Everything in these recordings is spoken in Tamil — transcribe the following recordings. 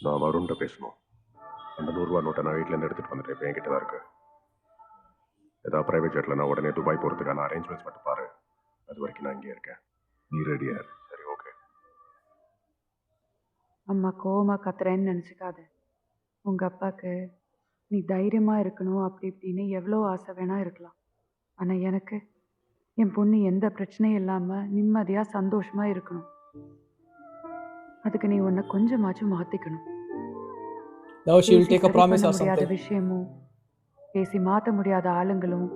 நான் வருண்கிட்ட பேசணும். அந்த 100 ரூபா நோட்டை நான் வீட்டிலேருந்து எடுத்துகிட்டு வந்துட்டேன். இப்போ என்கிட்ட தான் இருக்கு. ஏதாவது ப்ரைவேட் ஜெட்டில் நான் உடனே துபாய் போகிறதுக்கான அரேஞ்ச்மெண்ட்ஸ் மட்டும் பாரு. அது வரைக்கும் நான் இங்கே இருக்கேன். நீ ரெடியா இரு. சரி, ஓகே. அம்மா கோவமாக கத்துறேன்னு நினச்சிக்காத. உங்கள் அப்பாவுக்கு நீ தைரியமாக இருக்கணும் அப்படி இப்படின்னு எவ்வளோ ஆசை வேணா இருக்கலாம். ஆனால் எனக்கு என் பொண்ணு எந்த பிரச்சனையும் இல்லாமல் நிம்மதியாக சந்தோஷமாக இருக்கணும். அதுக்கு நீ உன்னை கொஞ்சமாச்சும் மாற்றிக்கணும். Now she will take a promise or முடியாத something. விஷயமும் பேசி மாற்ற முடியாத ஆளுங்களும்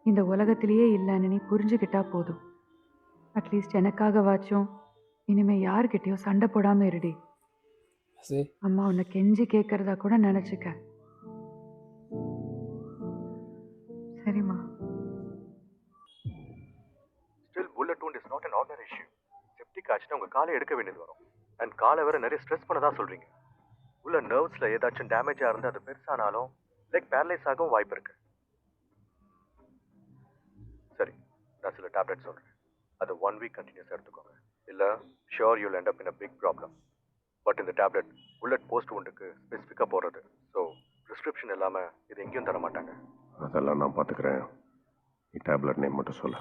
இந்த உலகத்திலேயே இல்லைன்னு நீ புரிஞ்சுக்கிட்டா போதும். அட்லீஸ்ட் எனக்காகவாச்சும் இனிமே யாருக்கிட்டேயும் சண்டை போடாமல் இருடி. See? அம்மா உன்னை கெஞ்சி கேட்கறதா கூட நினச்சிக்க. சரிம்மா. Still bullet wound is not an ordinary issue. Septic ஆச்சுன்னா உங்கள் காலை எடுக்க வேண்டியது வரும். அண்ட் காலை வேற நிறைய ஸ்ட்ரெஸ் பண்ணதா சொல்கிறீங்க. உள்ள நர்வ்ஸில் ஏதாச்சும் டேமேஜாக இருந்து அது பெருசானாலும் லைக் பேரலைஸ் ஆகவும் வாய்ப்பு இருக்கு. சரி, நான் சில டேப்லெட் சொல்கிறேன். அது 1 வீக் கண்டினியூஸாக எடுத்துக்கோங்க. இல்லை sure you'll end up in a big problem. But இந்த டேப்லெட் புல்லட் போஸ்ட் wound-க்கு ஸ்பெசிஃபிக்காக போடுறது. ஸோ ப்ரிஸ்கிரிப்ஷன் இல்லாமல் இது எங்கேயும் தர மாட்டாங்க. அதெல்லாம் நான் பார்த்துக்கிறேன். நீ டேப்லெட் நேம் மட்டும் சொல்ல.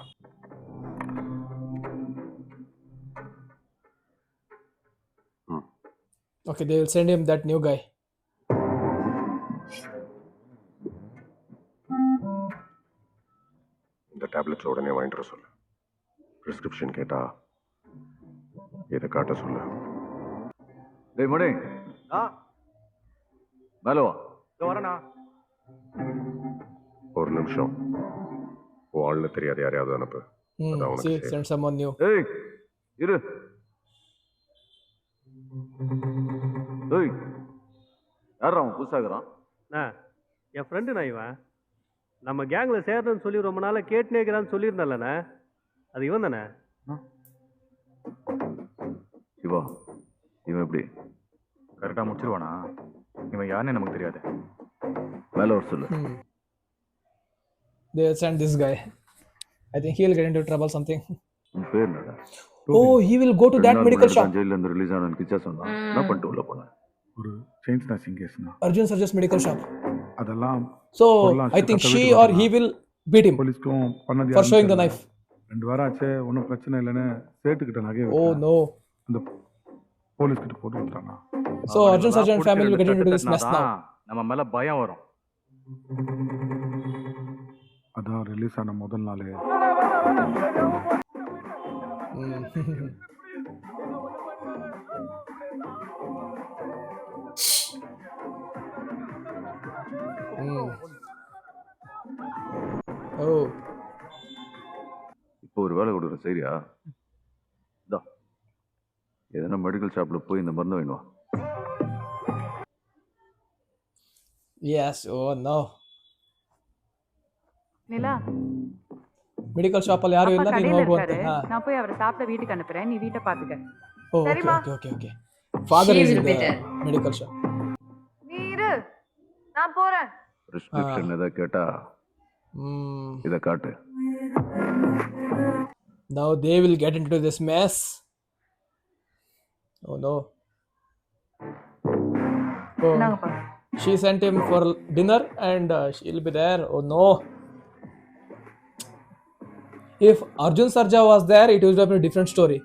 Okay, they will send him that new guy. இந்த டேப்லெட்ஸ் உடனே வாங்கிட்டு வர சொல்லு. ப்ரிஸ்கிரிப்ஷன் கேட்டா இதை காட்ட சொல்லு. டேய் மணி, மேலே வா. வரேண்ணா. ஒரு நிமிஷம். ஓ ஆள்னு தெரியாது யாரையாவது அனுப்பு. அதான் உனக்கு See, safe. send someone new. ஏய் இரு. ஏய் யாரா அவன் புதுசாகிறான்? என் ஃப்ரெண்டு நான் இவன். நம்ம கேங்கில் சேரணும்னு சொல்லி ரொம்ப நாளாக கேட்டுனே இருக்கிறான்னு சொல்லியிருந்தாலண்ணே, அது இவன் தானே? சிவா, இவன் எப்படி? கரெக்டாக முடிச்சிருவானா? இவன் யாருன்னு நமக்கு தெரியாது. மேலே வர சொல்லு. They will send this guy. I think he will get into trouble something. உன் பேர் என்னடா? Oh, he will go to that medical shop. ஜெயில இருந்து ரிலீஸ் ஆன கிச்சா சொன்னா என்ன பண்ணிட்டு உள்ள போனேன்? ஒரு செயின் ஸ்நாச்சிங் கேஸ்னா Arjun Sarjas medical shop. அதெல்லாம் So பொருளாம் I think கத்த she வீட்டுக்கு or he வரலாம். will beat him போலீஸ்க்கும் பண்ணது for showing the knife. 2 வாரம் ஆச்சு, ஒன்றும் பிரச்சனை இல்லைன்னு சேட்டுக்கிட்ட நகையை Oh விட்டான். no. அந்த போலீஸ் கிட்ட போட்டு விட்டானா? So Arjun Sarjan family will get into this mess now. நம்ம மேல பயம் வரும். அதான் ரிலீஸ் ஆன முதல் நாளே Oh. இப்போ ஒரு வேலை கொடுக்குற சரியா? இதா எதனா மெடிக்கல் ஷாப்ல போய் இந்த மருந்து வாங்கிட்டு வா. Yes. Oh no. நிலா, மெடிக்கல் ஷாப் ಅಲ್ಲಿ ಯಾರು ಇಲ್ಲ, அப்பா ನೀನು கடையில் ಹೋಗು இருக்காரு. ಅಂತ. நான் போய் அவரை சாப்பிட வீட்டுக்கு அனுப்புறேன். நீ வீட்டை பார்த்துக்க. Oh, okay, சரிம்மா. okay. Father She is in will the be there. medical shop. நீ இரு, நான் போறேன். பிரிஸ்கிரிப்ஷன் எதாவது கேட்டா இதை காட்டு. Now they will get into this mess. Oh no. Oh, இந்தாங்கப்பா. she sent him for dinner and she'll be there. Oh no. If Arjun Sarja was there, it would have been a different story.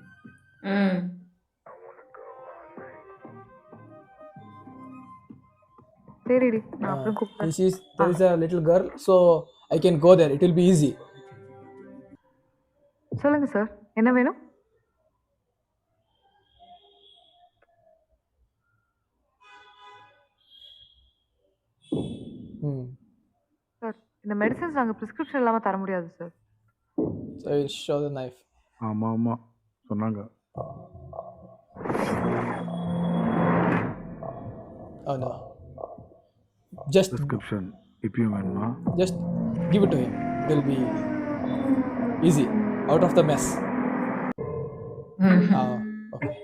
சரிடி, நான் அப்புறம் கூப்பிடுறேன். There is a little girl, so I can go there. It will be easy. சொல்லுங்க சார், என்ன வேணும்? சார், இந்த மெடிசன்ஸ் நாங்கள் ப்ரிஸ்கிரிப்ஷன் இல்லாமல் தர முடியாது sir. So I will show the knife. ஆமாம் ஆமாம் சொன்னாங்க. Oh no. Just டிஸ்கிரிப்ஷன் இப்பயும் வேணுமா? Just give it to him. It will be easy. Out of the mess. Okay.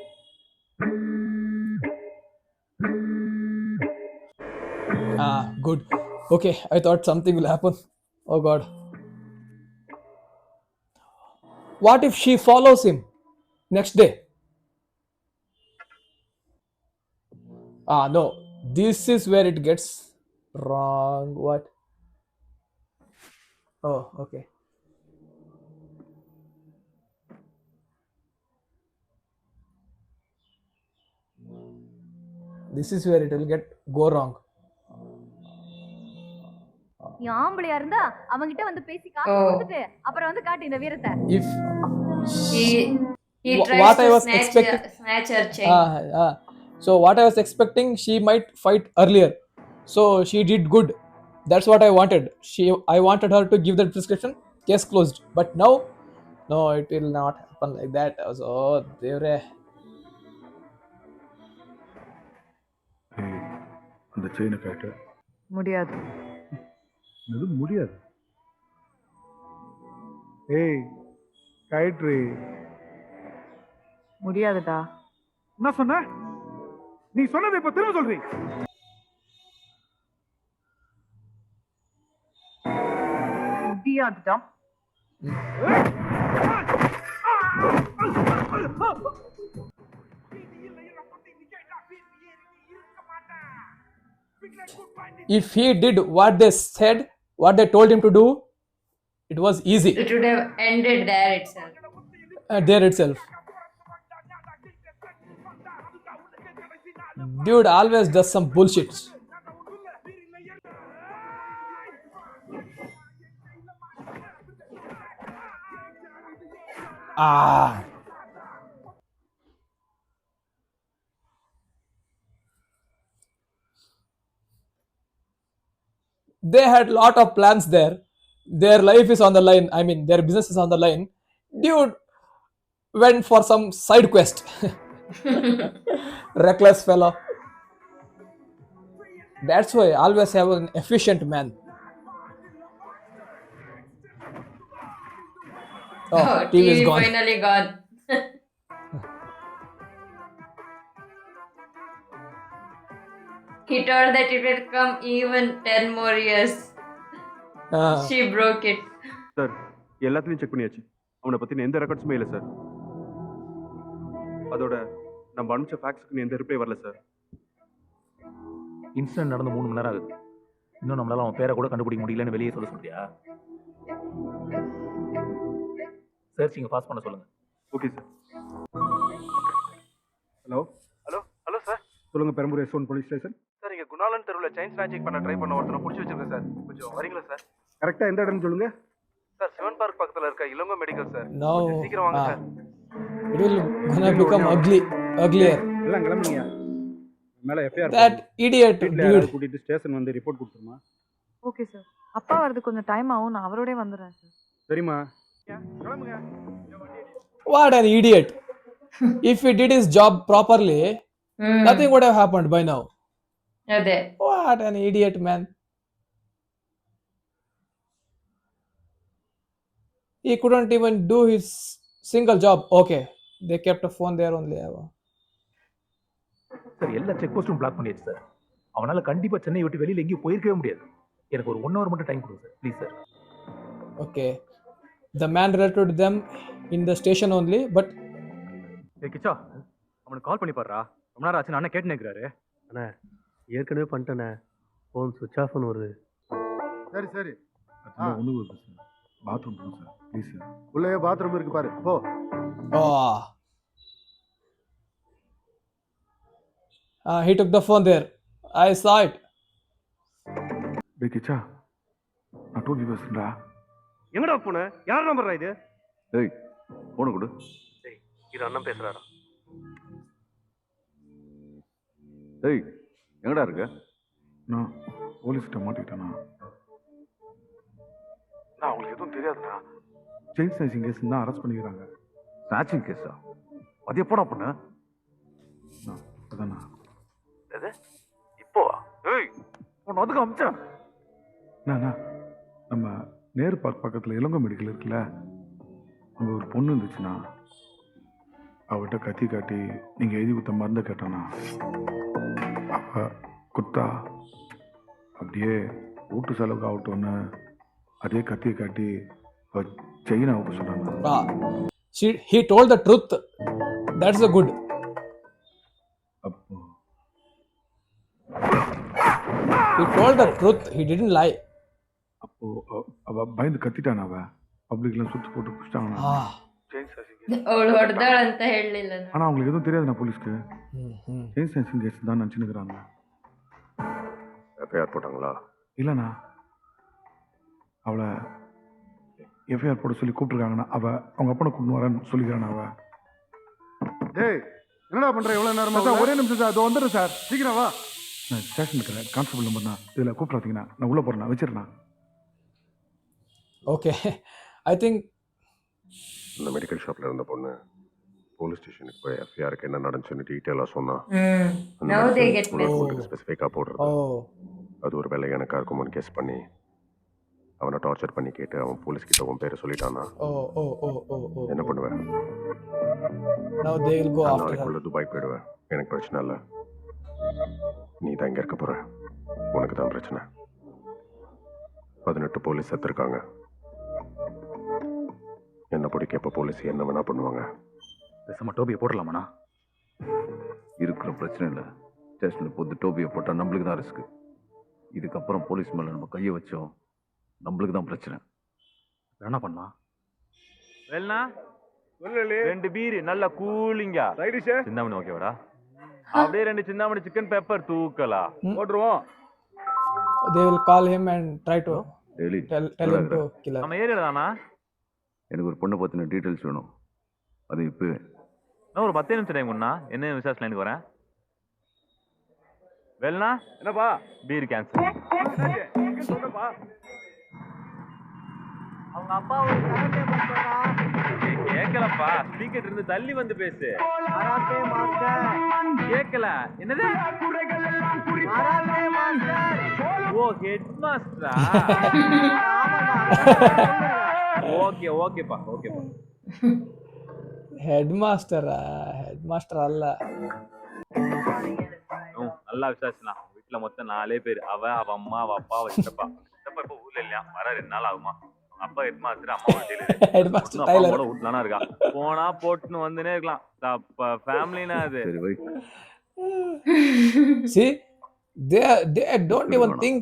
Good. Okay, I thought something will happen. Oh God. What if she follows him next day? No. This is where it gets wrong. What? Oh, okay. This is where it will go wrong. நீ ஆம்பளையா இருந்தா அவங்கிட்ட வந்து பேசி காசு கொடுத்துட்டு அப்புறம் வந்து காட்டு இந்த வீரத்தை. If He tries what I to was expecting, snatch her chain. so what I was expecting, she might fight earlier. So she did good. That's what I wanted. I wanted her to give that prescription. Case closed. But now, no, it will not happen like that. I was, oh, devre. ஏய் அந்த செயினை காட்டு. முடியாது. அது முடியாது. ஏய் கயிற்று முடியாதுடா. என்ன சொன்ன? நீ சொன்னதை இப்ப திரும்ப சொல்றீ. முடியாதுடா. If he did what they said, what they told him to do, it was easy. It would have ended there itself. There itself. Dude always does some bullshit. They had lot of plans there. Their life is on the line. I mean, their business is on the line. Dude went for some side quest. Reckless fellow. That's why I always have an efficient man. Oh, TV is gone. Finally gone. He told that it would come even 10 more years. She broke it. Sir எல்லாத்துலேயும் செக் பண்ணியாச்சு. அவனை பற்றின எந்த ரெக்கார்ட்ஸுமே இல்லை சார். அதோட நம்ம அனுப்பிச்ச ஃபேக்ஸுக்கு எந்த ரிப்ளை வரல சார். இன்சிடென்ட் நடந்து 3 மணி நேரம் ஆகுது. இன்னும் நம்மளால அவன் பேரை கூட கண்டுபிடிக்க முடியலன்னு வெளியே சொல்றியா? சர்ச்சிங்க பாஸ் பண்ண சொல்லுங்க. Okay sir. Hello hello hello sir. சொல்லுங்க, Perambur S1 police station. Sir இங்கே குணாலன் தெருவில் செயின் ஸ்நாச்சிங் பண்ண ட்ரை பண்ண ஒருத்தனை பிடிச்சி வச்சிருக்கேன் சார். கொஞ்சம் வரீங்களா சார்? கரெக்டாக எந்த இடம்னு சொல்லுங்க. சார் சிவன் பார்க் பக்கத்தில் இருக்க இளங்கோ மெடிக்கல் சார். Now, கொஞ்சம் சீக்கிரம் வாங்க sir. it will gonna become uglier. எல்லாம் கிளம்புங்க. மேலே FIR That idiot dude. கூட்டிட்டு ஸ்டேஷன் வந்து ரிப்போர்ட் கொடுத்துருமா. Okay sir. அப்பா வரது கொஞ்சம் டைம் ஆகும். நான் அவரோடய வந்துடுறேன் சார். சரிம்மா, கிளம்புங்க. What an idiot. If he did his job properly, nothing would have happened by now. Ade. What an idiot, man. He couldn't even do his single job. Okay, they kept a phone there only. Sir எல்லா செக் போஸ்ட்டும் பிளாக் பண்ணியாச்சு சார். அவனால கண்டிப்பா சென்னை விட்டு வெளியில எங்கேயும் போயிருக்கவே முடியாது. எனக்கு ஒரு 1 hour மட்டும் டைம் கொடுங்க sir, please sir. Okay, the man related to them in the station only, but Kichcha அவனுக்கு கால் பண்ணி பாடுறா. ரொம்ப நேரம் ஆச்சு. நான் கேட்டு நிற்கிறாரு. அண்ணா ஏற்கனவே பண்ணிட்டேண்ணே. ஃபோன் சுவிட்ச் ஆஃப்னு வருது. சரி சரி. ஒன்று வருது சார். பாத்ரூம் போகணும் சார், ப்ளீஸ் சார். உள்ளே பாத்ரூம் இருக்கு பாரு, போ. He took the phone there. I saw it. டேய் கிச்சா, நான் டோல் பேசுறேன்டா. எங்கடா போன? யார் நம்பர்ரா இது? ஏய் போன கொடு. டேய் இது அண்ணன் பேசுகிறாரா? ஏய் எங்கடா இருக்க? நான் போலீஸ்கிட்ட மாட்டிக்கிட்டேண்ணா. நான் அவங்களுக்கு எதுவும் தெரியாதுண்ணா. செயின் ஸ்நாச்சிங் கேஸ் தான் அரெஸ்ட் பண்ணிக்கிறாங்க. ஸ்நாச்சிங் கேஸா? அது எப்போடா பண்ண? அதாண்ணா. எது இப்போவா? ஏய் உன்னை அதுக்கு அமிச்சேன். அண்ணா நம்ம நேரு பார்க் பக்கத்தில் இளங்கோ மெடிக்கல் இருக்குல்ல, அங்கே ஒரு பொண்ணு இருந்துச்சுண்ணா. அவட்ட கத்தி காட்டி நீங்கள் எழுதி கொடுத்த மருந்தை கேட்டானா, அவ குத்தா அப்படியே வீட்டு செலவுக்கு ஆகட்டும்னு அதே கத்தியை காட்டி செயின் ஆக சொன்னாங்க. He told the truth. That's a good. அப்போ He told the truth. He didn't lie. அப்போ அவ பயந்து கத்திட்டான். அவ பப்ளிக்லாம் சுற்றி போட்டு குடிச்சிட்டாங்க. Ah. ಅವಳು ಹೊಡೆದಾಳ ಅಂತ ಹೇಳಲಿಲ್ಲ. ஆனால் அவங்களுக்கு எதுவும் தெரியாதுண்ணா போலீஸ்க்கு. செயின் ஸ்நாச்சிங் கேஸ் தான் நினச்சினுக்கிறாங்க. எஃப்ஐஆர் போட்டாங்களா? இல்லைண்ணா, அவளை எஃப்ஐஆர் போட சொல்லி கூப்பிட்டுருக்காங்கண்ணா. அவங்க அப்பனை கூப்பிட்டு வரேன்னு சொல்லிக்கிறான். அவ டேய் என்னடா பண்ற? எவ்வளவு நேரமா? சார் ஒரே நிமிஷம் சார், அதோ வந்துடுறேன் சார், சீக்கிரம் வா. நான் ஸ்டேஷன் இருக்கிறேன், கான்ஸ்டபிள் நம்பர்ண்ணா. இதில் கூப்பிட்றாதீங்கண்ணா, நான் உள்ளே போகிறேண்ணா, வச்சிருண்ணா. Okay. I think இந்த மெடிக்கல் ஷாப்ல இருந்த பொண்ணு போலீஸ் ஸ்டேஷனுக்கு போய் எஃப்ஐஆருக்கு என்ன நடந்துச்சுன்னு டீட்டெயிலாக சொன்னா. Now they get messy. ஸ்பெசிஃபிக்காக போடுறது அது ஒரு வேலை எனக்கா இருக்கும்னு கெஸ் பண்ணி அவனை டார்ச்சர் பண்ணி கேட்டு அவன் போலீஸ் கிட்ட உன் பேரை சொல்லிட்டானா என்ன பண்ணுவேன்? Now they will go after her. நாளைக்குள்ள துபாய் போயிடுவேன். எனக்கு பிரச்சனை இல்லை. நீ தான் இங்கே இருக்க போற. உனக்கு தான் பிரச்சனை. 18 போலீஸ் செத்துருக்காங்க. என்ன பிடிக்க இப்போ போலீஸ் என்ன வேணா பண்ணுவாங்க. பேசாம டோபியை போடலாமாண்ணா? இருக்கிற பிரச்சனை இல்லை. ஸ்டேஷனில் போட்டு டோபியை போட்டால் நம்மளுக்கு தான் ரிஸ்க்கு. இதுக்கப்புறம் போலீஸ் மேலே நம்ம கையை வச்சோம், நம்மளுக்கு தான் பிரச்சனை. என்ன பண்ணலாம்? வெல்னா 2 பீர் நல்ல கூலிங்கா. சிந்தாமணி ஓகேவாடா? அப்படியே 2 சிந்தாமணி சிக்கன் பெப்பர் தூக்கலாம். போட்டுருவோம். They will call him and try to daily tell him to kill her. நம்ம ஏரியால தானா? எனக்கு ஒரு பொண்ணை பற்றின டீட்டெயில்ஸ் வேணும். அது இப்போ நான் ஒரு 10 நிமிஷம் டைம் கொண்டா. என்ன விசாரிச்சு லைனுக்கு வரேன். வெல்னா என்னப்பா? Beer cancel. சொல்லுப்பா. அவங்க அப்பா ஒரு கராத்தே மாஸ்டரா? கேக்கலப்பா, ஸ்பீக்கர் இருந்து தள்ளி வந்து பேசு. Karate master. கேக்கல. என்னது? Karate master. ஓ ஹெட் மாஸ்டரா? ஓகே ஓகேப்பா ஓகேப்பா. Headmaster அல்ல. நல்லா விசாரிச்சுனா. வீட்டுல மொத்தம் 4 பேர். அவ அம்மா அவ அப்பா அவ சித்தப்பா. சித்தப்பா இப்ப ஊர்ல இல்லையா? வர 2 நாள் ஆகுமா? அப்பா ஹெட் மாஸ்டர், அம்மா Headmaster டைலர். வீட்டுலானா இருக்கா. போனா போட்டுன்னு வந்துனே இருக்கலாம். ஃபேமிலினா அது. சரி வை. See, they don't even think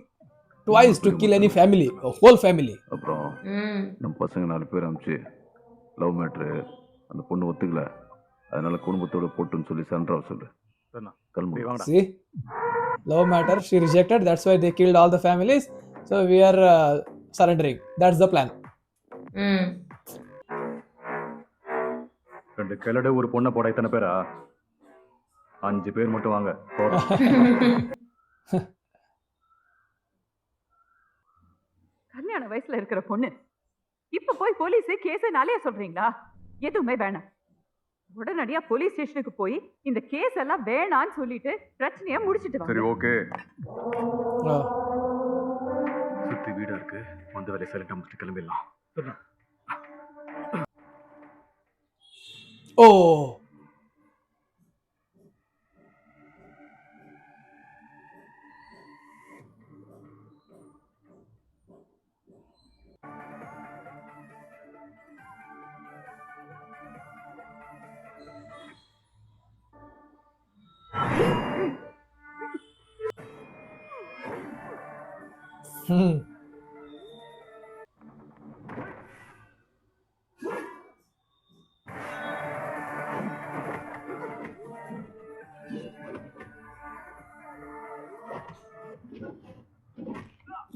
twice to kill any family, a whole family. அப்புறம் நம்ம பசங்க 4 பேர் அனுப்பிச்சு லவ் மேட்ரு, அந்த பொண்ணு ஒத்துக்கல, அதனால குடும்பத்தோட போட்டுன்னு சொல்லி சரண்டர் ஆக சொல்லு. கிளம்பு. See, love matter, she rejected, that's why they killed all the families, so we are surrendering. That's the plan. 2 கிளடு ஒரு பொண்ணை போட இத்தனை பேரா? 5 பேர் மட்டும் வாங்க. கல்யாண வயசுல இருக்கிற பொண்ணு இப்ப போய் போலீஸ் கேஸை நாளைய சொல்றீங்களா? எதுவுமே வேணாம். உடனடியா போலீஸ் ஸ்டேஷனுக்கு போய் இந்த கேஸ் எல்லாம் வேணான்னு சொல்லிட்டு பிரச்சனையை முடிச்சிட்டு வாங்க. சரி ஓகே. சுத்தி வீடா இருக்கு, வந்த வேலை சைலண்டா முடிச்சுட்டு கிளம்பிடலாம். Oh.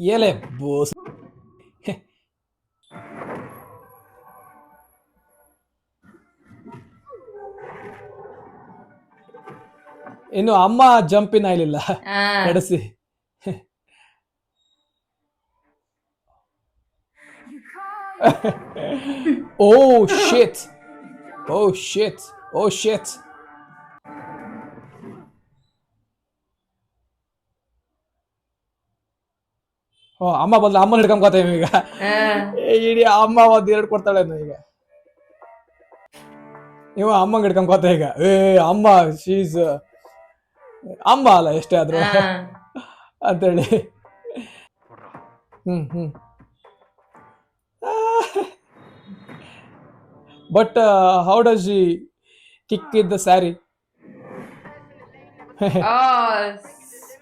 Yele boss. ಇನ್ನು ಅಮ್ಮ ಜಂಪಿನ ಇಲ್ಲಿಲ್ಲ ನಡೆಸಿ. Oh shit. Oh shit. Oh shit. ಅಮ್ಮ ಬದಲು ಅಮ್ಮನ ಹಿಡ್ಕೊಂಡ್ಕೋತೇವೆ ಈಗ. ಇಡೀ ಅಮ್ಮ ಒಂದು 2 ಕೊಡ್ತಾಳೆ ಈಗ. ಇವ ಅಮ್ಮಂಗೆ ಹಿಡ್ಕೊಂಡ್ಕೋತ ಈಗ. ಅಮ್ಮ ಶೀಸ್ ಅಮ್ಮ ಅಲ್ಲ ಎಷ್ಟೇ ಆದ್ರೂ ಅಂತೇಳಿ. But how does she kick with the sari?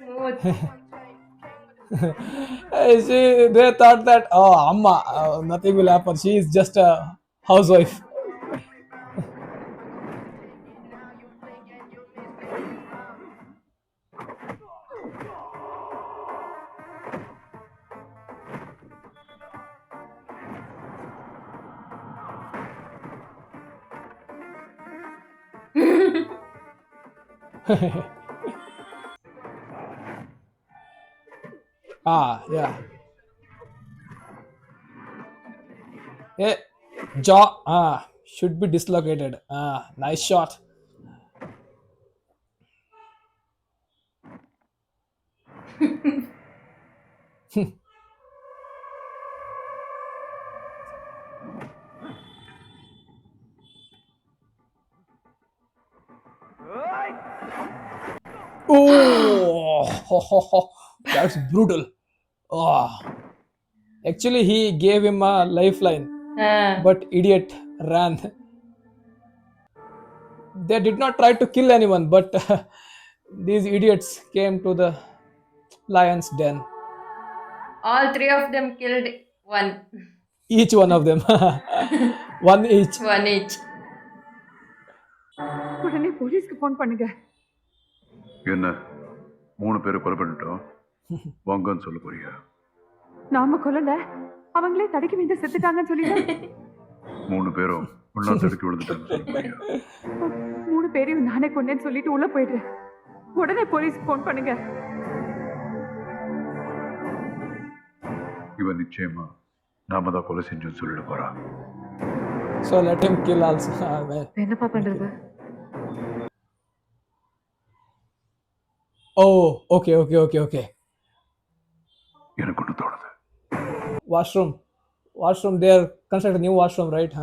Smooth. They thought that, oh, Amma, nothing will happen. She is just a housewife. Yeah. Hey, jaw should be dislocated. Nice shot. Oh, that's brutal. Oh. Actually, he gave him a lifeline, but idiot ran. They did not try to kill anyone, but these idiots came to the lion's den. All three of them killed one. Each one of them. One each. One each. உடனே போலீஸ்க்கு ஃபோன் பண்ணுங்க. என்ன 3 பேரை கொலை பண்ணிட்டோம், வாங்கன்னு சொல்ல போறியா? நாம கொல்லல, அவங்களே தடுக்கி விழுந்து செத்துட்டாங்கன்னு சொல்லிட்டு 3 பேரும் ஒண்ணா தடுக்கி விழுந்துட்டாங்கன்னு சொல்ல போறியா? 3 பேரையும் நானே கொன்னேன்னு சொல்லிட்டு உள்ள போயிடுறேன். உடனே போலீஸ்க்கு ஃபோன் பண்ணுங்க. இவன் நிச்சயமா நாம தான் கொலை செஞ்சோன்னு சொல்லிட போறான். So let him kill also. என்னப்பா பண்றது? Oh, okay. எனக்கு ஒன்று தோணுது. Washroom. They are constructing a new washroom, right?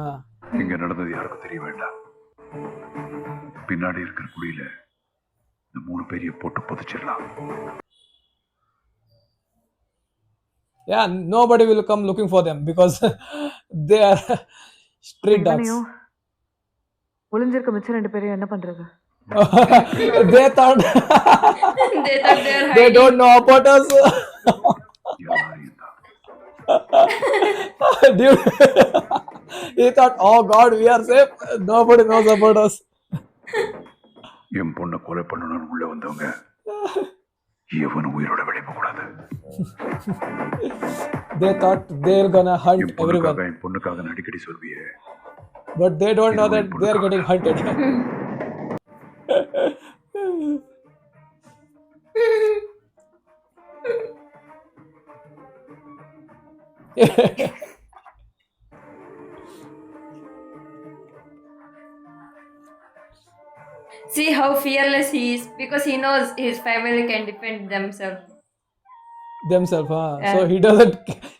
இங்க நடந்தது யாருக்கும் தெரிய வேண்டாம். பின்னாடி இருக்கிற குழியில இந்த 3 பேரையும் போட்டு புதைச்சிடலாம். Yeah, nobody will come looking for them because they are street dogs. ஒளிஞ்சிருக்க மிச்ச 2 பேரையும் என்ன பண்றது? They thought they don't know about us. Dude, he thought, oh God, we are safe. Nobody knows about us. என் பொண்ணை கொலை பண்ணணும்னு உள்ள வந்தவங்க எவனும் உயிரோட வெளியே போக கூடாது. They thought they're gonna hunt everyone. என் பொண்ணுக்காக அடிக்கடி சொல்வியே. But they don't know that they are getting hunted. See how fearless he is because he knows his family can defend themselves. So he doesn't.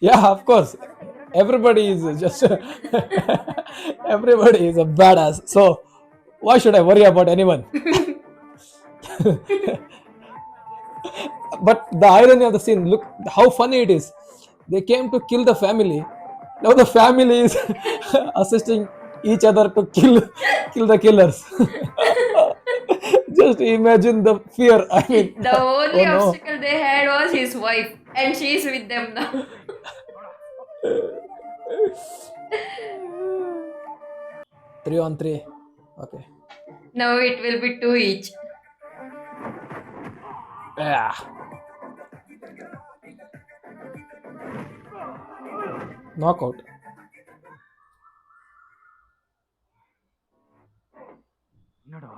Yeah, of course. Everybody is just. Everybody is a badass. So why should I worry about anyone? But the irony of the scene, look how funny it is. They came to kill the family. Now the family is assisting each other to kill the killers. Just imagine the fear. I mean, the only obstacle they had was his wife, and she is with them now. 3 on 3. Okay. Now it will be 2 each. Yeah. Knockout. என்னடா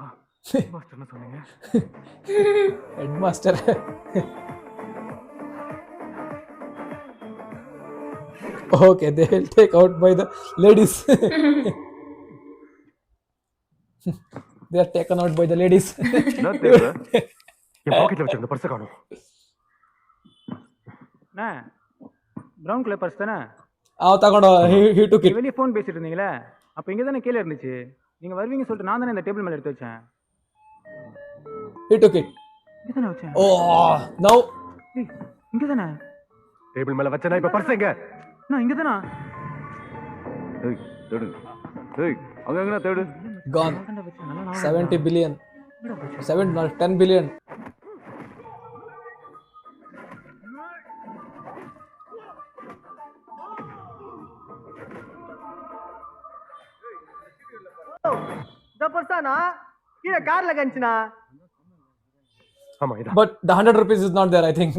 மாஸ்டர்னு சொன்னீங்க? Headmaster. Okay, they will take out by the ladies. They are taken out by the ladies. என்ன தேவை? என் பாக்கெட்ல வச்சிருந்த பர்ஸ் காணோம். அண்ணா பிரவுன் கலர் பர்ஸ் தானே? தகோட he took it. வெளியே ஃபோன் பேசிட்டு இருந்தீங்களே, அப்போ இங்கே தானே கீழே இருந்துச்சு. நீங்கள் வருவீங்கன்னு சொல்லிட்டு நான் தானே இந்த டேபிள் மேலே எடுத்து வச்சேன். He took it. இங்கே தானே வச்சேன். Oh, now. இங்கே தானே டேபிள் மேலே வச்சேனா இப்போ பர்ஸ் எங்க? நான் இங்கே தானா? ஏய் தேடு. ஏய் அங்க எங்கனா தேடு. Gone. 70 billion. 10 billion. கீழே கார்ல கஞ்சினா. ஆமா இதான். But the 100 rupees is not there, I think.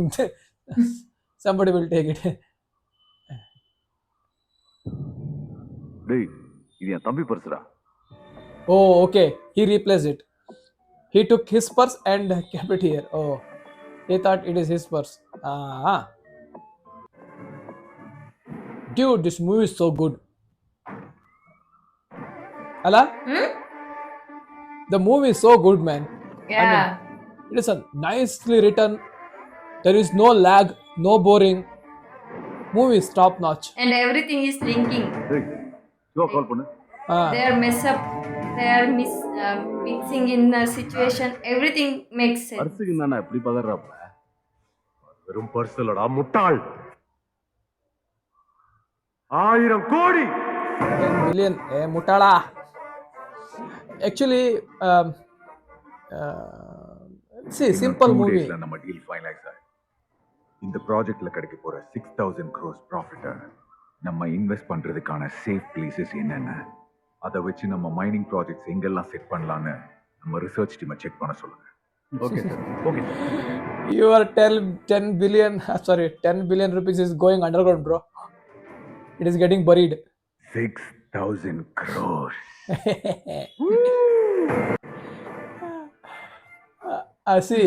Somebody will take it. டேய் இது என் தம்பி பர்சுடா. Oh, okay. He replaced it. He took his purse and kept it here. Oh, he thought it is his purse. Ah. Dude, this movie is so good. Ala? The movie is so good, man. Yeah. It is a nicely written. There is no lag, no boring. Movie is top notch. And everything is linking. டேய் ஜோ கால் பண்ணு. They are mess up. They are mixing in a situation. Everything makes sense. பர்சுக்கு நானா இப்படி பதறாப்ல? வெறும் பர்ஸ் இல்லடா முட்டாள். 1000 கோடி 10 million. Mutala. Actually, see, simple movie. நம்ம டீல் ஃபைனலைஸ் ஆயிடுச்சு. இந்த ப்ராஜெக்ட்ல கிடைக்க போற 6000 crores ப்ராஃபிட்டை நம்ம இன்வெஸ்ட் பண்றதுக்கான சேஃப் பிளேசஸ் என்னென்ன, அதை வச்சு நம்ம மைனிங் ப்ராஜெக்ட்ஸ் எங்கெல்லாம் செட் பண்ணலான்னு நம்ம ரிசர்ச் டீமை செக் பண்ண சொல்லுங்க. Okay sir. Okay. Your 10 billion, sorry, 10 billion rupees is going underground, bro. It is getting buried. 6000 crores. See,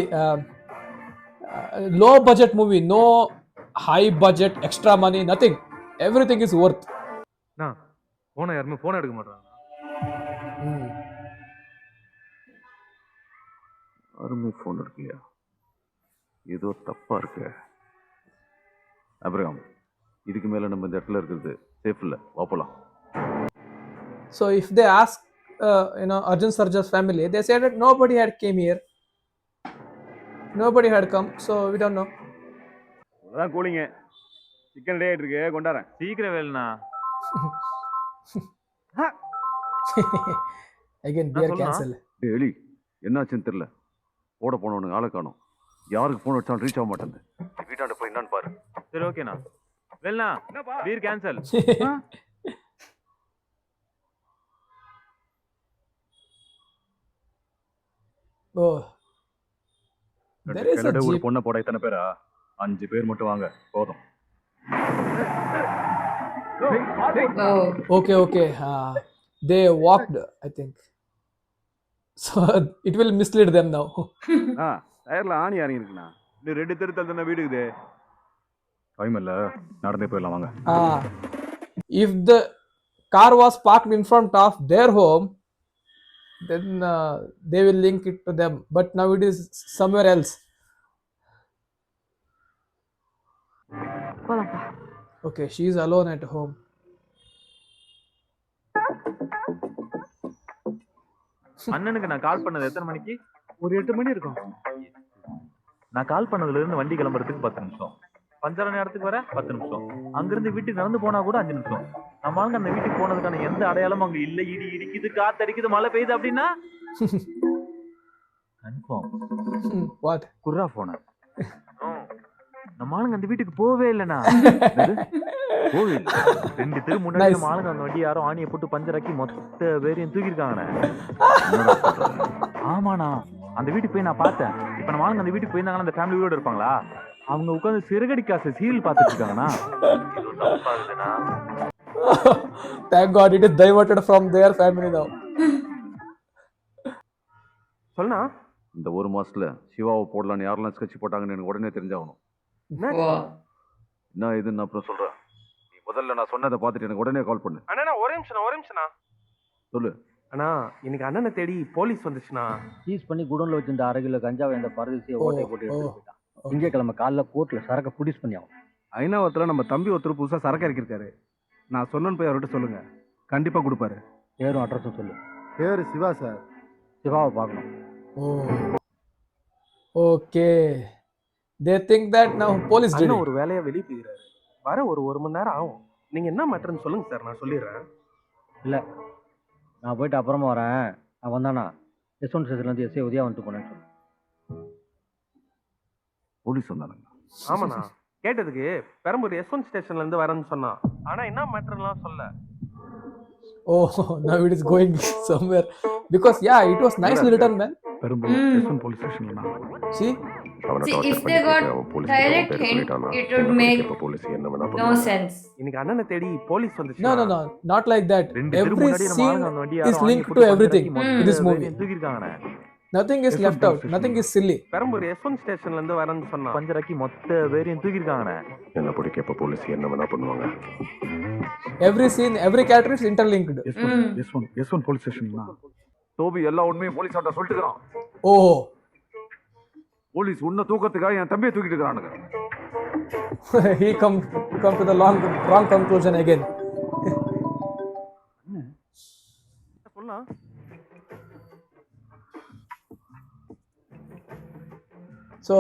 low budget movie, no high budget, extra money, nothing. Everything is worth. நான் போன யாருமே போன் எடுக்க மாட்டாங்க. யாருமே ஃபோன் எடுக்கலையா? ஏதோ தப்பா இருக்கு. அப்புறம் இதுக்கு மேல நம்ம இந்த இடத்துல இருக்கிறது சேஃப் இல்ல, வாப்பலாம். So if they ask, Arjun Sarja's family, they said that nobody had came here. Nobody had come, so we don't know. அதான் கூலிங்க. சிக்கன் டே இருக்கு கொண்டாறேன். சீக்கிரம் வேலைண்ணா. Again beer cancel. டேய் எலி, என்னாச்சுன்னு தெரியல. ஓட போனவனுங்க ஆளை காணோம். யாருக்கு ஃபோன் அடிச்சாலும் ரீச் ஆக மாட்டேங்குது. வீட்டாண்ட போய் என்னன்னு பாரு. சரி ஓகேண்ணா. வேலைண்ணா beer cancel. Oh. There is a ஒரு jeep. பொண்ணை போட இத்தனை பேரா? 5 பேர் மட்டும் வாங்க போதும். Oh. Okay. They walked, I think. So it will mislead them now. டயர்ல ஆணி இறங்கி இருக்குண்ணா. நீ 2 தெரு தள்ளி தானே வீடு இருக்குது. டைம் இல்ல, நடந்தே போயிடலாம் வாங்க. If the car was parked in front of their home, then they will link it to them. But now it is somewhere else. போலாம்ப்பா. Okay, she is alone at home. அண்ணனுக்கு நான் கால் பண்ணது எத்தனை மணிக்கு? ஒரு 8 மணி இருக்கும். நான் கால் பண்ணதுல இருந்து வண்டி கிளம்புறதுக்கு 10 நிமிஷம். பஞ்சர நேரத்துக்கு வர 10 நிமிஷம். அங்கிருந்து வீட்டுக்கு நடந்து போனா கூட 5 நிமிஷம். நம்ம ஆளுங்க அந்த வீட்டுக்கு போனதுக்கான எந்த அடையாளமும் அங்க இல்ல. இடி இடிக்குது, காத்து அடிக்குது, மழை பெய்யுது அப்படின்னா கன்ஃபார்ம். What? குர்ரா போன. நம்ம ஆளுங்க அந்த வீட்டுக்கு போவே இல்லைண்ணா. போவே இல்லை. 2 தெரு முன்னாடி நம்ம ஆளுங்க அந்த வண்டி யாரும் ஆணியை போட்டு பஞ்சராக்கி மொத்த பேரையும் தூக்கிருக்காங்கண்ணே. ஆமாண்ணா, அந்த வீட்டுக்கு போய் நான் பார்த்தேன். இப்ப நம்ம ஆளுங்க அந்த வீட்டுக்கு போயிருந்தாங்கன்னா அந்த ஃபேமிலியோட இருப்பாங்களா? அவங்க உட்காந்து சிறுகடி காசு சீரியல் பார்த்துட்டு இருக்காங்கண்ணா. Thank God it is diverted from their family now. சொல்லுண்ணா. இந்த ஒரு மாசத்துல சிவாவை போடலான்னு யாரெல்லாம் ஸ்கெட்ச் போட்டாங்கன்னு எனக்கு உடனே தெரிஞ்சாகணும். என்ன இதுன்னு அப்புறம் சொல்றேன். நீ முதல்ல நான் சொன்னதை பார்த்துட்டு எனக்கு உடனே கால் பண்ணு. அண்ணா ஒரே நிமிஷம்ண்ணா. சொல்லு. அண்ணா இன்னைக்கு அண்ணனை தேடி போலீஸ் வந்துச்சுண்ணா. சீஸ் பண்ணி குடோன்ல வச்சிருந்த 1/2 கிலோ கஞ்சாவை இந்த பரதேசியை ஓட்டை போட்டு எடுத்துட்டு போயிட்டான். திங்கக்கிழமை காலைல கோர்ட்ல சரக்கு புடிஸ் பண்ணி ஆகும். ஐநாவத்தில் நம்ம தம்பி ஒருத்தர் புதுசாக சரக்கு இறக்கிருக்காரு. நான் சொன்னேன்னு போய் அவர்கிட்ட சொல்லுங்க, கண்டிப்பாக கொடுப்பாரு. பேரும் அட்ரஸும் சொல்லு. பேர் சிவா சார். சிவாவை பார்க்கணும். Okay. They think that now police did it. ஒரு வேலையா வெளியே போயிடுறாரு. வர ஒரு 1 மணி நேரம் ஆகும். நீங்க என்ன மேட்டர்னு சொல்லுங்க சார், நான் சொல்லிடுறேன். இல்லை, நான் போயிட்டு அப்புறமா வரேன். நான் வந்தானா S1 ஸ்டேஷன்லேருந்து எஸ்ஐ உதயா வந்துட்டு போனேன்னு சொல்லு. போலீஸ் வந்தானுங்க? ஆமாண்ணா, கேட்டதுக்கு பெரம்பூர் S1 ஸ்டேஷன்ல இருந்து வரேன்னு சொன்னான். ஆனா என்ன மேட்டர்லாம் சொல்ல. Oh, now it is going somewhere. Because yeah, it was nicely written, man. Perambur Mm. S1 police ஸ்டேஷன்ல நான் See? அவனை See, டார்ச்சர் if பண்ணி they got கேட்டு அவன் போலீஸ் கிட்ட direct பேர் hint, சொல்லிட்டானா it would என்ன make படிக்க இப்போ போலீஸ் என்ன வேணா no பண்ணுவாங்க. sense. இன்னைக்கு அண்ணனை தேடி போலீஸ் வந்துச்சு. No, no, no, not like that. ரெண்டு தெரு Every முன்னாடி நம்ம scene ஆளுங்க அந்த வண்டி is யாரோ வாங்கி linked போட்டு to everything பஞ்சராக்கி in this மொத்த movie. வேலையும் தூக்கியிருக்காங்கண்ணே. Nothing is S1 left out. police Nothing station. is silly. Perambur S1 ஸ்டேஷன்ல இருந்து வரேன்னு சொன்னான். பஞ்சராக்கி மொத்த பேரையும் தூக்கியிருக்காங்கண்ணே. என்ன படிக்க இப்போ போலீஸ் என்ன வேணா பண்ணுவாங்க. Every scene, every character is interlinked. S1 police ஸ்டேஷன்ல நான் தோபி எல்லா உண்மையும் போலீஸ் அவட்ட சொல்லிட்டுக்கிறான். Oh. போலீஸ் உன்னை தூக்கத்துக்காக என் தம்பியை தூக்கிட்டு இருக்கிறானுங்க. He come to the wrong conclusion again. சொல்லலாம். So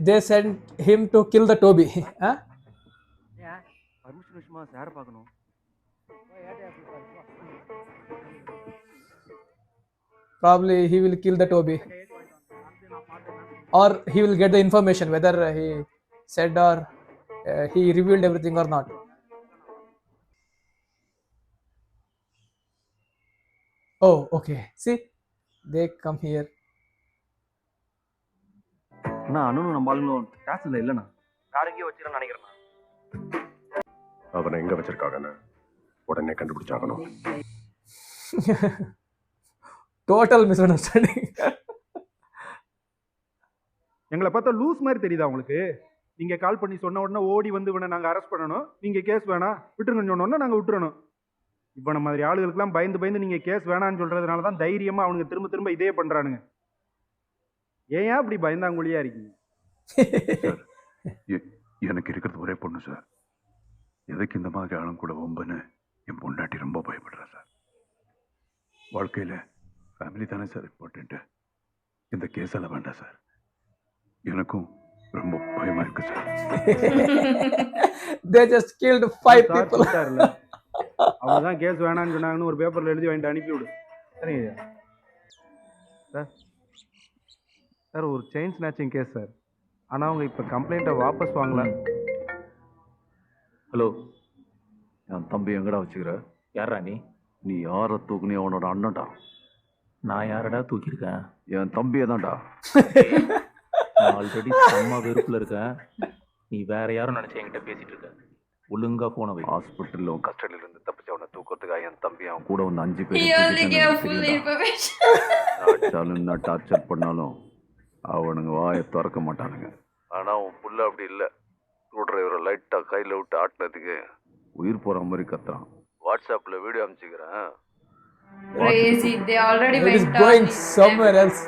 they sent him to kill the Toby. Huh? Permission விஷயமா சார் பார்க்கணும். Probably he will kill the Toby. Or he will get the information whether he said or he revealed everything or not. Oh, okay. See, they come here. அண்ணா அண்ணனும் நம்ம ஆளுங்களும் ஸ்டேஷன்ல இல்லைண்ணா. வேற எங்கேயோ வச்சிருக்கேன்னு நினைக்கிறேன். அவனை எங்க வச்சிருக்காங்கன்னு உடனே கண்டுபிடிச்சாகணும். Total misunderstanding. எங்களை பார்த்தா லூஸ் மாதிரி தெரியுதா உங்களுக்கு? நீங்க கால் பண்ணி சொன்ன உடனே ஓடி வந்து இவனை நாங்க அரெஸ்ட் பண்ணணும். நீங்க கேஸ் வேணாம் விட்டுருங்கன்னு சொன்னோன்னா நாங்க விட்டுறணும். இவனை மாதிரி ஆளுகளுக்கெல்லாம் பயந்து நீங்க கேஸ் வேணான்னு சொல்றதுனால தான் தைரியமா அவனுங்க திரும்ப இதே பண்றானுங்க. ஏன் அப்படி பயந்தாங்குழியா இருக்கீங்க? எனக்கு இருக்கிறது ஒரே பொண்ணு சார். எதுக்கு இந்த மாதிரி ஆளும் கூட ஒம்புன்னு என் பொண்டாட்டி ரொம்ப பயப்படுறா சார். வாழ்க்கையில் ஃபேமிலி தானே சார் இம்பார்ட்டண்ட்டு. இந்த கேஸெல்லாம் வேண்டாம் சார். எனக்கும் ரொம்ப பயமா இருக்கு sir. They just killed 5 people. அவங்கதான் கேஸ் வேணான்னு சொன்னாங்கன்னு ஒரு பேப்பர்ல எழுதி வாங்கிட்டு அனுப்பிவிடு. சரிங்க சார். சார் ஒரு செயின் ஸ்நாச்சிங் கேஸ் சார். ஆனால் அவங்க இப்போ கம்ப்ளைண்ட்டை வாபஸ் வாங்கல. ஹலோ, என் தம்பி எங்கடா வச்சுக்கிற? யாரா நீ? நீ யாரை தூக்குனி? அவனோட அண்ணன்டா. நான் யாரடா தூக்கியிருக்கேன்? என் தம்பியை தான்டா. நான் ஆல்ரெடி செம்ம வெறுப்புல இருக்கேன். நீ வேற யாரும் நினைச்ச என்கிட்ட பேசிட்டு இருக்க. ஒழுங்கா போன வை. ஹாஸ்பிட்டலில் கஸ்டடியில இருந்து தப்பிச்சு அவனை தூக்கிறதுக்காக என் தம்பி அவன் கூட வந்து 5 He only gave full information. என்ன டார்ச்சர் பண்ணாலும் அவனுங்க வாயை திறக்க மாட்டானுங்க. ஆனால் அவன் புள்ள அப்படி இல்லை. ஸ்க்ரூ டிரைவரை லைட்டாக கையில் விட்டு ஆட்டினதுக்கு உயிர் போகிற மாதிரி கத்துறான். வாட்ஸ்அப்பில் video அனுப்பிச்சிக்கிறேன். Crazy. They already It is went going on. somewhere else.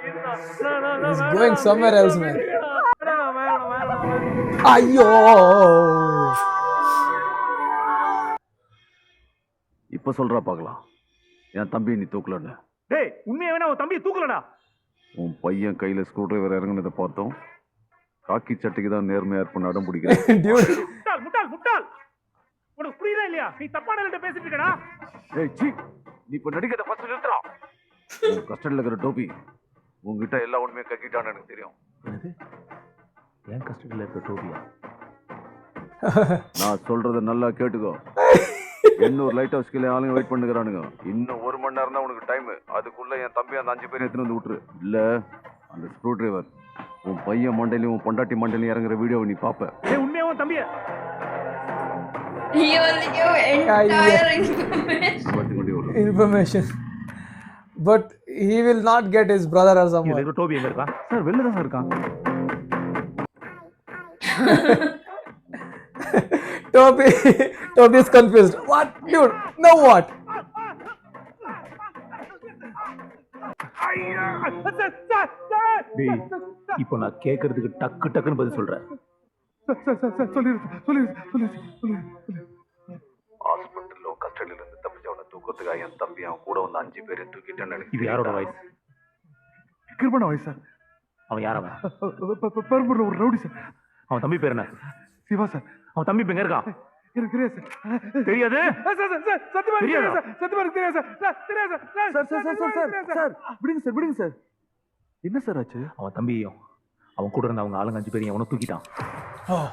It is going somewhere else, man. Ayyo! இப்போ சொல்கிறா பார்க்கலாம். என் தம்பி நீ தூக்கலன்னு. டேய், உண்மையா வேணா உன் தம்பியை தூக்கலடா. உன் பையன் கையில் ஸ்க்ரூ டிரைவர் இறங்குனதை பார்த்தோம். காக்கி சட்டைக்கு தான் நேர்மையாக இருப்ப நடம் பிடிக்கிறேன். முட்டாள் உனக்கு புரியல இல்லையா? நீ தப்பான பேசிட்டு இருக்கடா. ஏய் சீ, நீ இப்போ நடிக்கிறத ஃபர்ஸ்ட் நிறுத்துறா. உன் கஸ்டடியில் இருக்கிற டோபி உங்ககிட்ட எல்லா உண்மையும் கக்கிட்டான்னு எனக்கு தெரியும். என் கஸ்டடியில் இருக்க டோபியா? நான் சொல்றத நல்லா கேட்டுக்கோ. இன்னொரு லைட் ஹவுஸ் கீழே ஆளுங்க வெயிட் பண்ணுகிறானுங்க. இன்னும் 1 மணி நேரம் தான் உனக்கு டைம். அதுக்குள்ள என் தம்பி அந்த 5 பேரை எடுத்துன்னு வந்து விட்டுரு. இல்ல அந்த ஸ்க்ரூ டிரைவர் உன் பையன் மண்டையிலையும் உன் பொண்டாட்டி மண்டையிலையும் இறங்குற வீடியோவை நீ பாப்ப. உண்மையா உன் தம்பிய? He only gave entire information. But he will not get his brother or someone. இது டோபி எங்க இருக்கா? சார் வெளில தான் சார் இருக்கான். Toby is confused. What? Dude, now what? டேய், இப்போ நான் கேட்கறதுக்கு டக்குன்னு பதில் சொல்றேன். ஹாஸ்பிட்டலில் கஸ்டடியில இருந்து தப்பிச்சு அவனை தூக்கத்துக்காக என் தம்பி அவன் கூட வந்து 5 பேரை தூக்கிட்டேன்னு எனக்கு இது யாரோட வாய்ஸ்? கிருபண voice sir. அவன் யாரவன்? பெரும்பூர்ல ஒரு ரவுடி சார். அவன் தம்பி பேர் என்ன? சிவா சார். அவன் தம்பி எங்க இருக்கான்? எனக்கு தெரியாது சார். தெரியாது? சத்தியமா தெரியாது சார். சத்தியமா தெரியாது சார். தெரியாது சார். விடுங்க சார். என்ன சார் ஆச்சு? அவன் தம்பியும் அவன் கூட இருந்த அவங்க ஆளுங்க 5 பேரையும் அவனை தூக்கிட்டான்.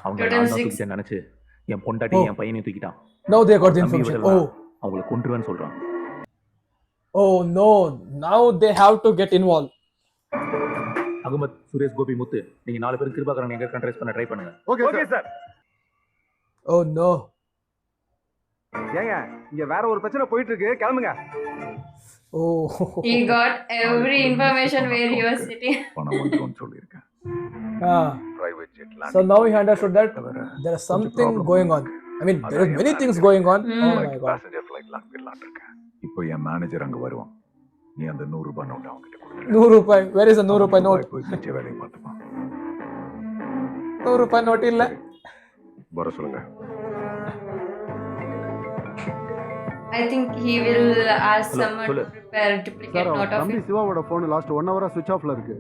அவங்க Total 6. தூக்கிட்டேன்னு நினைச்சு என் பொண்டாட்டி Oh. என் பையனையும் தூக்கிட்டான். Now they got the தம்பி information. விடலாம். Oh. அவங்கள கொன்றுவேன்னு சொல்றான். Oh no. Now they have to get involved. Ahmed, Suresh, Gopi, முத்து நீங்க 4 பேரும் கிருபாகரன் எங்க இருக்கான்னு ட்ரேஸ் பண்ண ட்ரை பண்ணுங்க. Okay sir. Oh no. ஏங்க இங்க வேற ஒரு பிரச்சனை போயிட்டு இருக்கு, கிளம்புங்க. Oh. He got every information where he was sitting. பணம் வந்துரும்னு சொல்லியிருக்கேன். Ah. Private jet land. So now he understood that there is something going on. I mean, there are many things going on. Oh my god. passenger flight லாங்கிடலாம்னு இருக்கேன். இப்போ என் மேனேஜர் அங்க வருவான். நீ அந்த 100 ரூபாய் நோட் அவங்க கிட்ட கொடு. 100 ரூபாய். Where is the 100 ரூபாய் note? போய் மிச்ச வேலையை பார்த்துப்பான். 100 ரூபாய் note இல்ல. வர சொல்லுங்க. I think he will ask someone to prepare a duplicate note of it. சிவாவோட போன் லாஸ்ட் 1 ஹவரா சுவிட்ச் ஆஃப்ல இருக்கு.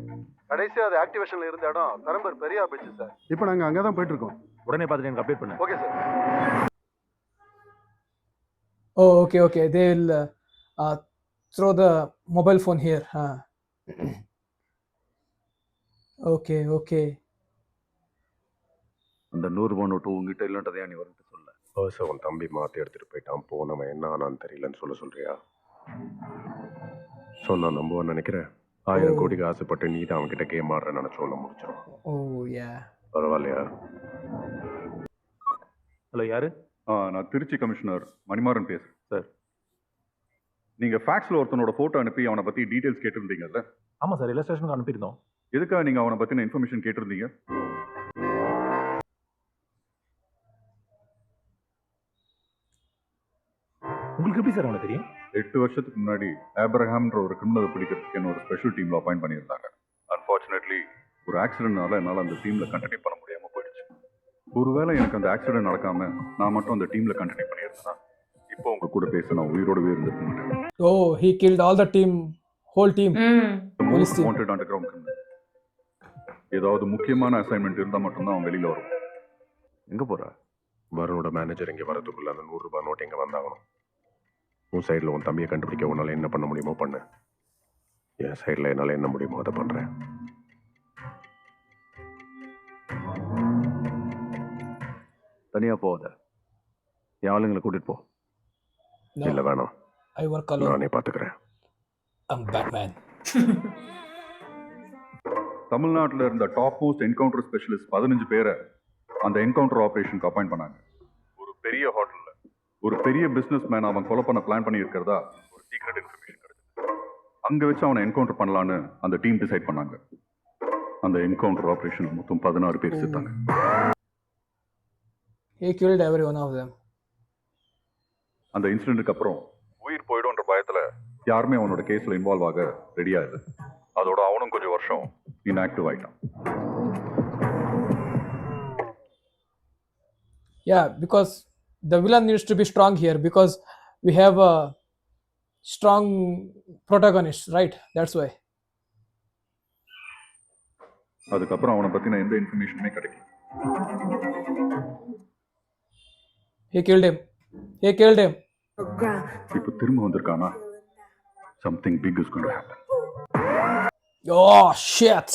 கடைசியா அது ஆக்டிவேஷன்ல இருந்த இடம் பெரம்பூர் பெரியார் பீச் சார். இப்போ நாங்க அங்க தான் போயிட்டு இருக்கோம். உடனே பார்த்துட்டு எனக்கு அப்டேட் பண்ணு. Okay sir. Oh, okay, okay. They will throw the mobile phone here. Okay, okay. அந்த 100 ரூபாய் நோட்டு உங்ககிட்ட இல்லைன்றதையா நீ வரட்டு சொல்ல. பர்ஸை உன் தம்பி மாற்றி எடுத்துகிட்டு போயிட்டான். போனவன் என்ன ஆனான்னு தெரியலன்னு சொல்றியா? சொன்னா நம்புவான்னு நினைக்கிறேன். 1000 கோடிக்கு ஆசைப்பட்டு நீ தான் அவன்கிட்ட கேம் ஆடுறேன்னு நினச்சோன்னு முடிச்சிடும். Oh, yeah. பரவாயில்லையா? ஹலோ, யாரு? நான் திருச்சி கமிஷனர் மணிமாறன் பேசுகிறேன் சார். நீங்கள் ஃபேக்ஸில் ஒருத்தனோட ஃபோட்டோ அனுப்பி அவனை பற்றி டீட்டெயில்ஸ் கேட்டிருந்தீங்கல்ல? ஆமாம் சார், எல்லா ஸ்டேஷனுக்கும் அனுப்பியிருந்தோம். எதுக்காக நீங்கள் அவனை பற்றின இன்ஃபர்மேஷன் கேட்டிருந்தீங்க? உங்களுக்கு எப்படி சார் அவனை தெரியும்? 8 வருஷத்துக்கு முன்னாடி ஆப்ரஹாம்ன்ற ஒரு கிரிமினலை பிடிக்கிறதுக்கு என்ன ஒரு ஸ்பெஷல் டீமில் அப்பாயிண்ட் பண்ணியிருந்தாங்க. அன்ஃபார்ச்சுனேட்லி ஒரு ஆக்சிடென்ட்னால என்னால் அந்த டீமில் கண்டினியூ பண்ண முடியாமல் போயிடுச்சு. ஒருவேளை எனக்கு அந்த ஆக்சிடென்ட் நடக்காமல் நான் மட்டும் அந்த டீமில் கண்டினியூ பண்ணியிருந்தேன், இப்போ உங்க கூட பேச நான் உயிரோடவே இருந்திருக்க மாட்டேன். Oh, he killed all the team, whole team. Police team. Wanted underground criminal. ஏதாவது முக்கியமான அசைன்மெண்ட் இருந்தால் மட்டும்தான் அவன் வெளியில் வரும். எங்கே போகிறா? வருணோட மேனேஜர் இங்கே வரதுக்குள்ள அந்த 100 ரூபாய் நோட் எங்கே வந்தாகணும். உன் சைடில் உன் தம்பியை கண்டுபிடிக்க உன்னால் என்ன பண்ண முடியுமோ பண்ணு. என் சைடில் என்னால் என்ன முடியுமோ அதை பண்ணுறேன். தனியாக போகாத, என் ஆளுங்களை கூட்டிட்டு போ. இல்லை வேணாம், I work alone. நானே பார்த்துக்கிறேன். I'm Batman. தமிழ்நாட்டில் இருந்த டாப் மோஸ்ட் என்கவுண்டர் ஸ்பெஷலிஸ்ட் 15 பேரை அந்த என்கவுண்டர் ஆப்ரேஷனுக்கு அப்பாயிண்ட் பண்ணாங்க. ஒரு பெரிய ஹோட்டலில் ஒரு பெரிய பிஸ்னஸ் மேன் அவன் கொலை பண்ண பிளான் பண்ணி இருக்கிறதா ஒரு சீக்ரெட் இன்ஃபர்மேஷன் கிடைச்சது. அங்கே வச்சு அவனை என்கவுண்டர் பண்ணலான்னு அந்த டீம் டிசைட் பண்ணாங்க. அந்த என்கவுண்டர் ஆப்ரேஷன் மொத்தம் 16 பேர் செத்தாங்க. He killed every one of them. அந்த இன்சிடென்ட்டுக்கு அப்புறம் உயிர் போயிடும்ன்ற பயத்தில் யாருமே அவனோட கேஸில் இன்வால்வ் ஆக ரெடியாக இல்லை. அதோட அவனும் கொஞ்சம் வருஷம் இன்ஆக்டிவ் ஆயிட்டான். Yeah, because the villain needs to be strong here because we have a strong protagonist, right? That's why. அதுக்கப்புறம் அவனை பற்றின எந்த இன்ஃபர்மேஷனுமே கிடைக்கல. He killed him. He killed him. இப்போ திரும்ப வந்திருக்கானா? Something big is going to happen. Oh shit!